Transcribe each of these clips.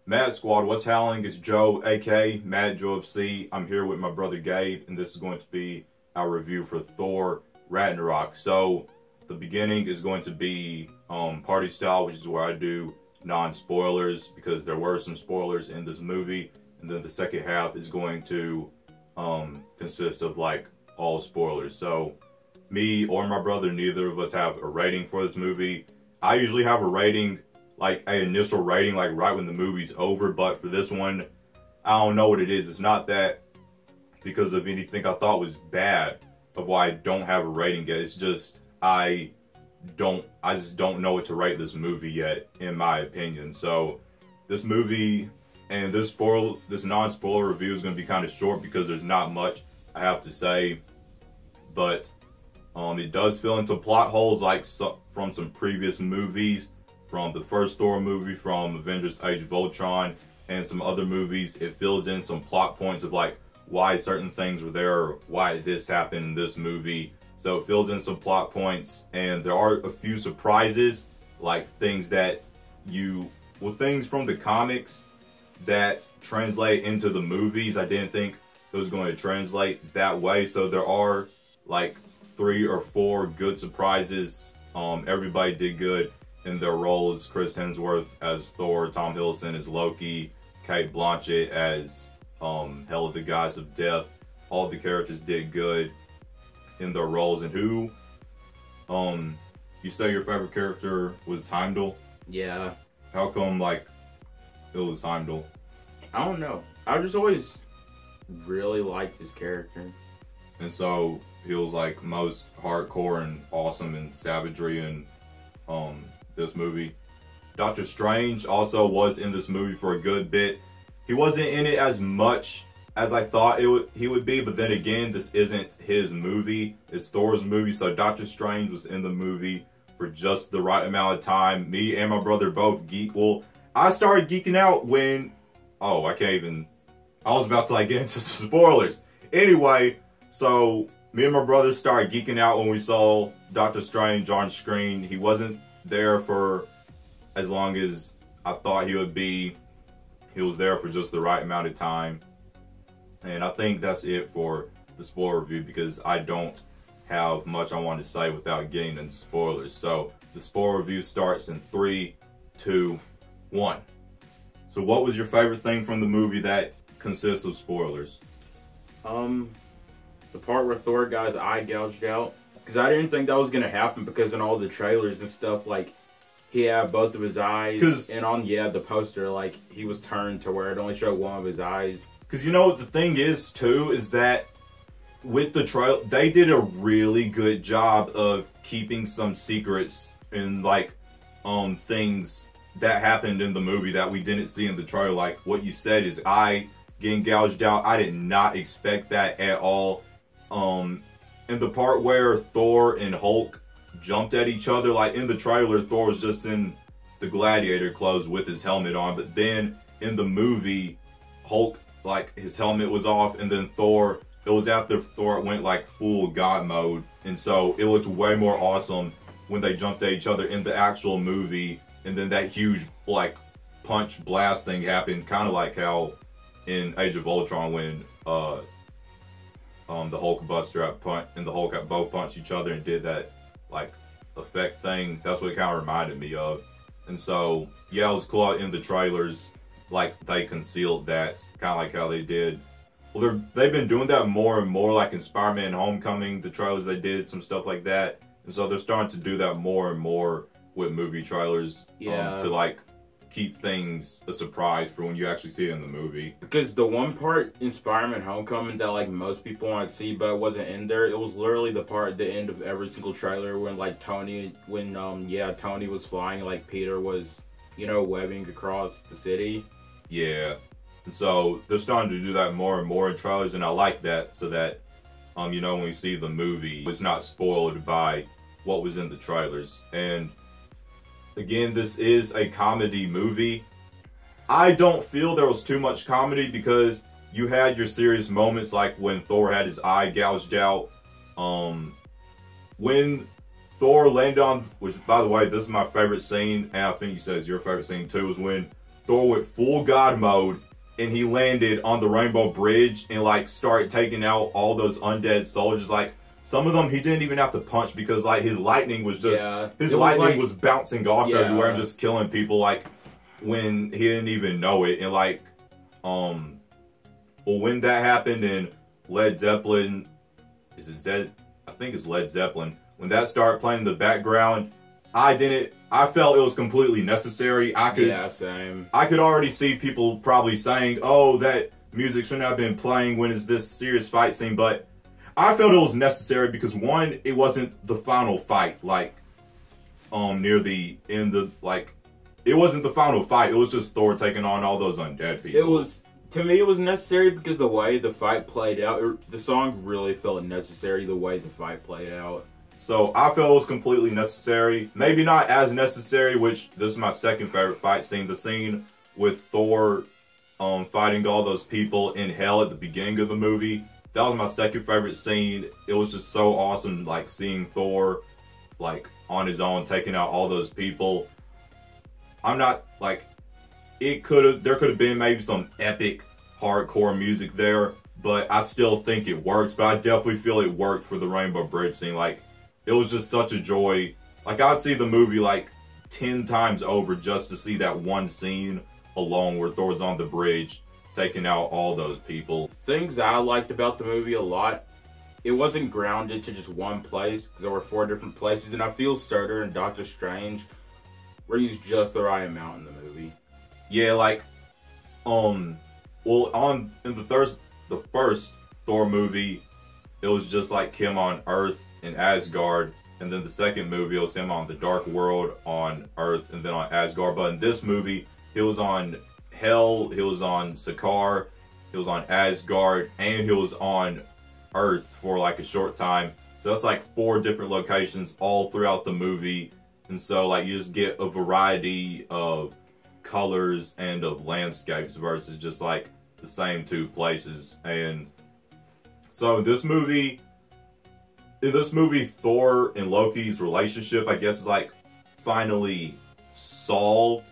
Mad Squad, what's howling? It's Joe, aka Mad Joe C. I'm here with my brother Gabe, and this is going to be our review for Thor Ragnarok. So, the beginning is going to be party style, which is where I do non-spoilers, because there were some spoilers in this movie. And then the second half is going to consist of like all spoilers. So, me or my brother, neither of us have a rating for this movie. I usually have a rating, like an initial rating, like right when the movie's over, but for this one, I don't know what it is. It's not that because of anything I thought was bad of why I don't have a rating yet. It's just I just don't know what to rate this movie yet, in my opinion. So this movie and this non-spoiler review is going to be kind of short because there's not much I have to say, but it does fill in some plot holes like from some previous movies, from the first Thor movie, from Avengers Age of Ultron, and some other movies. It fills in some plot points of like why certain things were there, or why did this happen in this movie. So it fills in some plot points, and there are a few surprises, like things that things from the comics that translate into the movies. I didn't think it was going to translate that way. So there are like 3 or 4 good surprises. Everybody did good in their roles. Chris Hemsworth as Thor, Tom Hiddleston as Loki, Kate Blanchett as Hela, the Goddess of Death. All the characters did good in their roles. And who, you say your favorite character was Heimdall? Yeah. How come, like, it was Heimdall? I don't know. I just always really liked his character. And so he was like most hardcore and awesome and savagery in this movie. Doctor Strange also was in this movie for a good bit. He wasn't in it as much as I thought he would be, but then again, this isn't his movie. It's Thor's movie, so Doctor Strange was in the movie for just the right amount of time. Me and my brother both geek. Well, I started geeking out when... Oh, I was about to like get into some spoilers. Anyway, so me and my brother started geeking out when we saw Doctor Strange on screen. He wasn't there for as long as I thought he would be. He was there for just the right amount of time. And I think that's it for the spoiler review, because I don't have much I want to say without getting into spoilers. So the spoiler review starts in 3, 2, 1. So what was your favorite thing from the movie that consists of spoilers? The part where Thor got his eye gouged out. Because I didn't think that was going to happen, because in all the trailers and stuff, like, he had both of his eyes. And on, the poster, like, he was turned to where it only showed one of his eyes. Because you know what the thing is, too, is that with the trailer, they did a really good job of keeping some secrets and, like, things that happened in the movie that we didn't see in the trailer. Like, what you said is eye getting gouged out. I did not expect that at all. In the part where Thor and Hulk jumped at each other, like in the trailer, Thor was just in the gladiator clothes with his helmet on, but then in the movie, Hulk, like, his helmet was off, and then Thor, it was after Thor went like full god mode, and so it looked way more awesome when they jumped at each other in the actual movie. And then that huge like punch blast thing happened, kind of like how in Age of Ultron when the Hulkbuster and the Hulk both punched each other and did that like effect thing. That's what it kind of reminded me of. And so yeah, it was cool out in the trailers, like they concealed that, kind of like how they did. Well, they've been doing that more and more, like in Spider-Man Homecoming, the trailers they did some stuff like that, and so they're starting to do that more and more with movie trailers, to like keep things a surprise for when you actually see it in the movie. Because the one part in Spider-Man Homecoming that like most people want to see but it wasn't in there, it was literally the part at the end of every single trailer when like Tony was flying, like Peter was, webbing across the city. Yeah. And so they're starting to do that more and more in trailers, and I like that, so that when we see the movie, it's not spoiled by what was in the trailers. And again, this is a comedy movie. I don't feel there was too much comedy, because you had your serious moments, like when Thor had his eye gouged out. When Thor landed on, which by the way, this is my favorite scene, and I think you said it's your favorite scene too, was when Thor went full God mode, and he landed on the Rainbow Bridge and like started taking out all those undead soldiers. Like some of them he didn't even have to punch because like his lightning was just his lightning was bouncing off everywhere and just killing people like when he didn't even know it. And like well, when that happened and Led Zeppelin, I think it's Led Zeppelin, when that started playing in the background, I felt it was completely necessary. Same. I could already see people probably saying, oh, that music shouldn't have been playing when it's this serious fight scene, but I felt it was necessary because one, it wasn't the final fight, like, near the end of, like, it wasn't the final fight, it was just Thor taking on all those undead people. To me, it was necessary because the way the fight played out, the song really felt necessary the way the fight played out. So I felt it was completely necessary. Maybe not as necessary, which this is my second favorite fight scene. The scene with Thor fighting all those people in hell at the beginning of the movie. That was my second favorite scene. It was just so awesome, like seeing Thor like on his own taking out all those people. I'm not like there could have been maybe some epic hardcore music there, but I still think it worked. But I definitely feel it worked for the Rainbow Bridge scene. Like, it was just such a joy. Like, I'd see the movie like 10 times over just to see that one scene alone where Thor's on the bridge taking out all those people. Things that I liked about the movie a lot, it wasn't grounded to just one place because there were 4 different places, and I feel Surtur and Doctor Strange were used just the right amount in the movie. Yeah, like, well, in the first Thor movie, it was just like him on Earth in Asgard, and then the second movie it was him on the Dark World on Earth and then on Asgard. But in this movie, he was on Hell, he was on Sakaar, he was on Asgard, and he was on Earth for like a short time. So that's like 4 different locations all throughout the movie, and so like you just get a variety of colors and of landscapes versus just like the same 2 places. And so in this movie, Thor and Loki's relationship, I guess, is like finally solved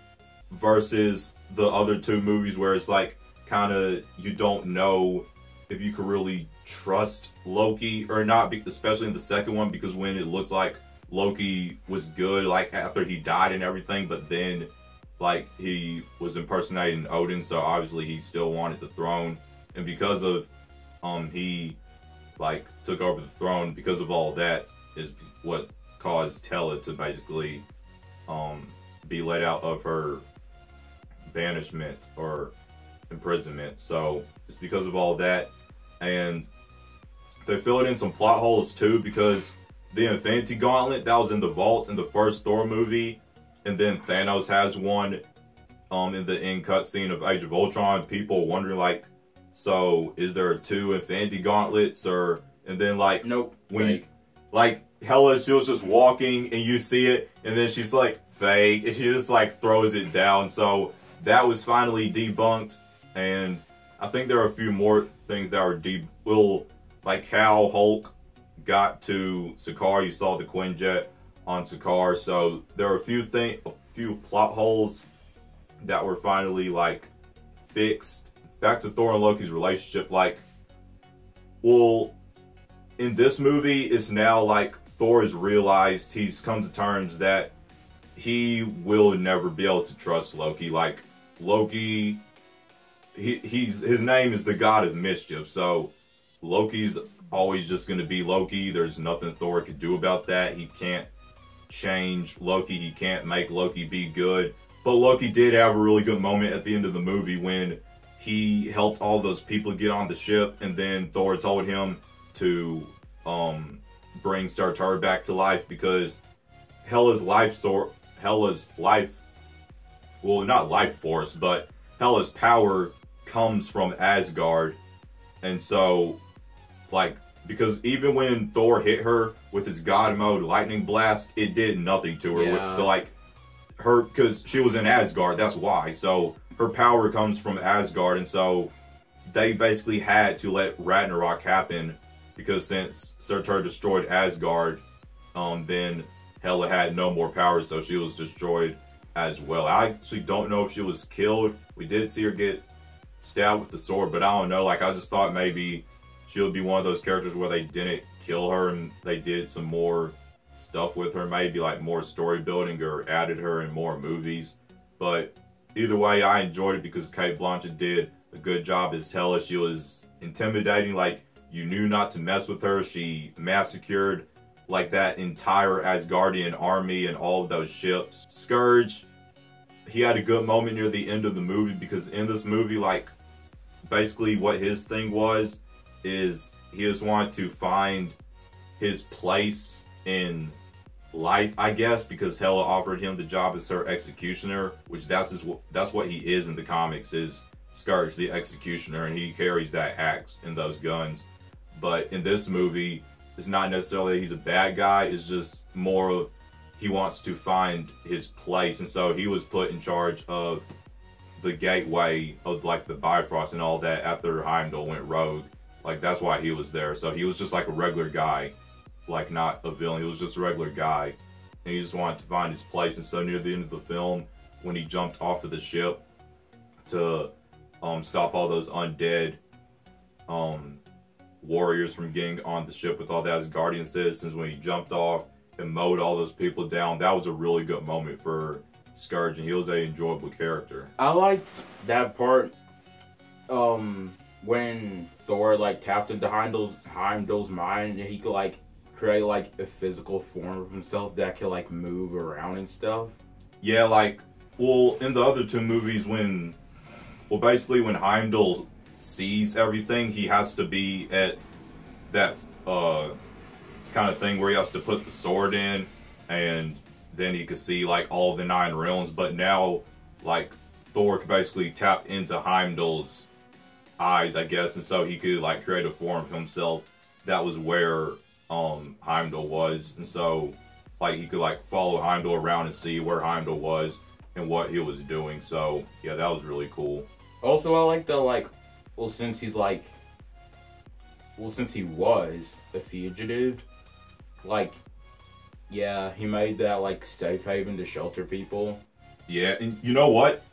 versus the other 2 movies where it's like kind of you don't know if you could really trust Loki or not, especially in the second one, because when it looked like Loki was good like after he died and everything, but then like he was impersonating Odin, so obviously he still wanted the throne, and because of he like took over the throne, because of all that is what caused Hela to basically be let out of her banishment or imprisonment. So it's because of all that, and they filled in some plot holes too, because the Infinity Gauntlet that was in the vault in the first Thor movie, and then Thanos has one in the end cutscene of Age of Ultron. People wondering like, so is there 2 Infinity Gauntlets? Or and then like nope, when you, like Hela, she was just walking and you see it, and then she's like fake, and she just like throws it down. So that was finally debunked, and I think there are a few more things that are like how Hulk got to Sakaar. You saw the Quinjet on Sakaar, so there are a few plot holes that were finally like fixed. Back to Thor and Loki's relationship, like, well, in this movie, it's now like Thor has realized, he's come to terms that he will never be able to trust Loki. Like, Loki, his name is the God of Mischief, so Loki's always just going to be Loki. There's nothing Thor could do about that. He can't change Loki. He can't make Loki be good. But Loki did have a really good moment at the end of the movie when he helped all those people get on the ship, and then Thor told him to bring Surtur back to life, because Hela's well, not life force, but Hela's power comes from Asgard. And so, like, because even when Thor hit her with his God mode lightning blast, it did nothing to her. Yeah. So like, because she was in Asgard, that's why. So her power comes from Asgard, and so they basically had to let Ragnarok happen, because since Surtur destroyed Asgard, then Hela had no more power, so she was destroyed as well. I actually don't know if she was killed. We did see her get stabbed with the sword, but I don't know. Like, I just thought maybe she would be one of those characters where they didn't kill her and they did some more stuff with her, maybe like more story building or added her in more movies. But either way, I enjoyed it because Cate Blanchett did a good job as Hela. She was intimidating, like you knew not to mess with her. She massacred like that entire Asgardian army and all of those ships. Scourge, he had a good moment near the end of the movie because in this movie, like, basically what his thing was is he just wanted to find his place in life, I guess, because Hela offered him the job as her executioner, which that's what he is in the comics, is Scourge, the executioner, and he carries that axe and those guns. But in this movie, it's not necessarily that he's a bad guy, it's just more of he wants to find his place, and so he was put in charge of the gateway of like the Bifrost and all that after Heimdall went rogue. Like, that's why he was there. So he was just like a regular guy, like not a villain. He was just a regular guy, and he just wanted to find his place. And so near the end of the film, when he jumped off of the ship to stop all those undead warriors from getting on the ship with all the Asgardian citizens, when he jumped off and mowed all those people down, that was a really good moment for Scourge, and he was an enjoyable character. I liked that part when Thor like tapped into Heimdall's mind, and he could like create like a physical form of himself that could like move around and stuff. Yeah, like, well, in the other two movies, basically when Heimdall sees everything, he has to be at that kind of thing where he has to put the sword in, and then he could see like all the 9 realms. But now, like, Thor could basically tap into Heimdall's eyes, I guess, and so he could like create a form of himself that was where Heimdall was, and so like he could like follow Heimdall around and see where Heimdall was and what he was doing. So yeah, that was really cool. Also, I like the like, since he was a fugitive, like, yeah, he made that like safe haven to shelter people. Yeah, and you know what?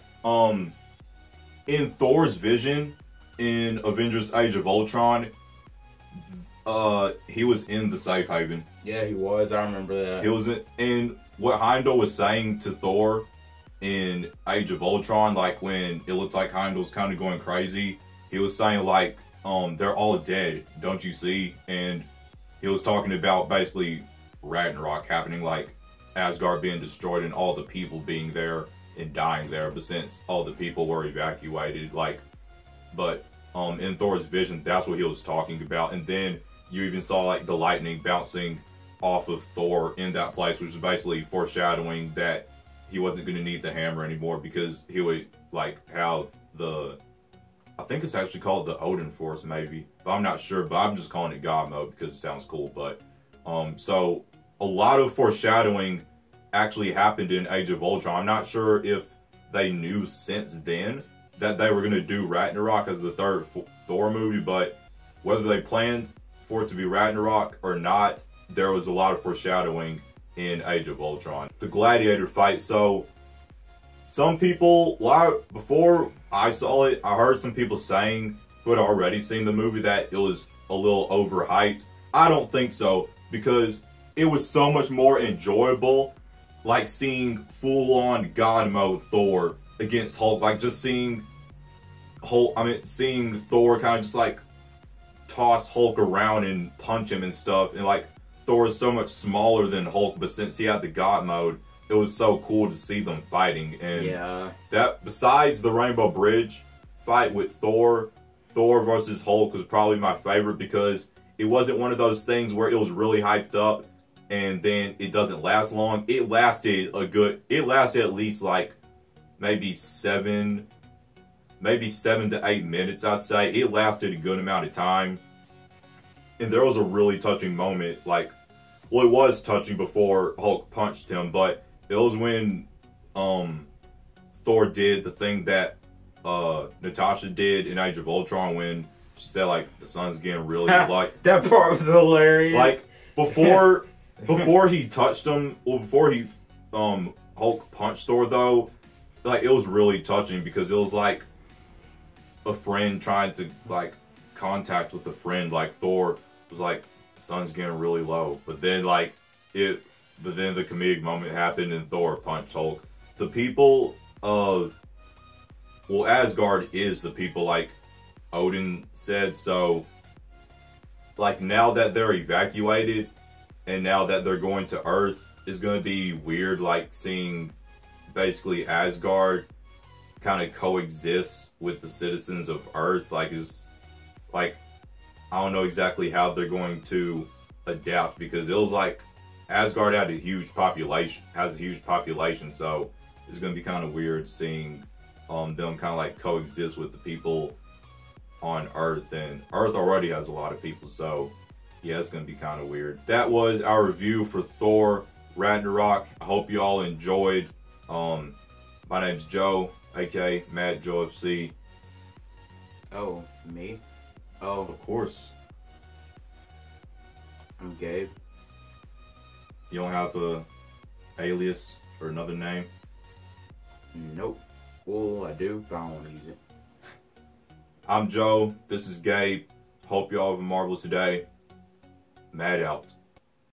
In Thor's vision in Avengers Age of Ultron, he was in the safe haven. Yeah, he was. I remember that. He was in, and what Heimdall was saying to Thor in Age of Ultron, like when it looked like Heimdall's kind of going crazy, he was saying like, they're all dead, don't you see? And he was talking about basically Ragnarok happening, like Asgard being destroyed and all the people being there and dying there. But since all the people were evacuated, like, but in Thor's vision, that's what he was talking about. And then you even saw like the lightning bouncing off of Thor in that place, which was basically foreshadowing that he wasn't going to need the hammer anymore, because he would like have the, I think it's actually called the Odin Force maybe, but I'm not sure, but I'm just calling it God mode because it sounds cool. But so a lot of foreshadowing actually happened in Age of Ultron. I'm not sure if they knew since then that they were going to do Ragnarok as the third Thor movie, but whether they planned for it to be Ragnarok or not, there was a lot of foreshadowing in Age of Ultron. The gladiator fight, so some people, before I saw it, I heard some people saying who had already seen the movie that it was a little overhyped. I don't think so, because it was so much more enjoyable, like seeing full-on God mode Thor against Hulk, like just seeing seeing Thor kind of just like toss Hulk around and punch him and stuff, and like Thor is so much smaller than Hulk, but since he had the God mode, it was so cool to see them fighting. And yeah, that, besides the Rainbow Bridge fight with Thor versus Hulk was probably my favorite, because it wasn't one of those things where it was really hyped up and then it doesn't last long. It lasted at least like maybe 7 to 8 minutes, I'd say. It lasted a good amount of time. And there was a really touching moment, like, well, it was touching before Hulk punched him, but it was when Thor did the thing that Natasha did in Age of Ultron, when she said like the sun's getting really like that part was hilarious. Like before he touched him, well, before he Hulk Hulk punched Thor though, like it was really touching because it was like a friend trying to like contact with a friend. Like Thor was like, the sun's getting really low, but then the comedic moment happened and Thor punched Hulk. The people of, well, Asgard is the people like Odin said, so like now that they're evacuated and now that they're going to Earth, it's going to be weird like seeing basically Asgard kind of coexist with the citizens of Earth. Like it's like I don't know exactly how they're going to adapt because it was like Asgard had a huge population, so it's going to be kind of weird seeing them kind of like coexist with the people on Earth, and Earth already has a lot of people, so yeah, it's going to be kind of weird. That was our review for Thor Ragnarok. I hope you all enjoyed. My name's Joe, aka Mad Joe FC. Oh, me? Oh, Of course. I'm Gabe. You don't have a alias or another name? Nope. Well, I do, but I don't want to use it. I'm Joe. This is Gabe. Hope you all have a marvelous day. Mad out.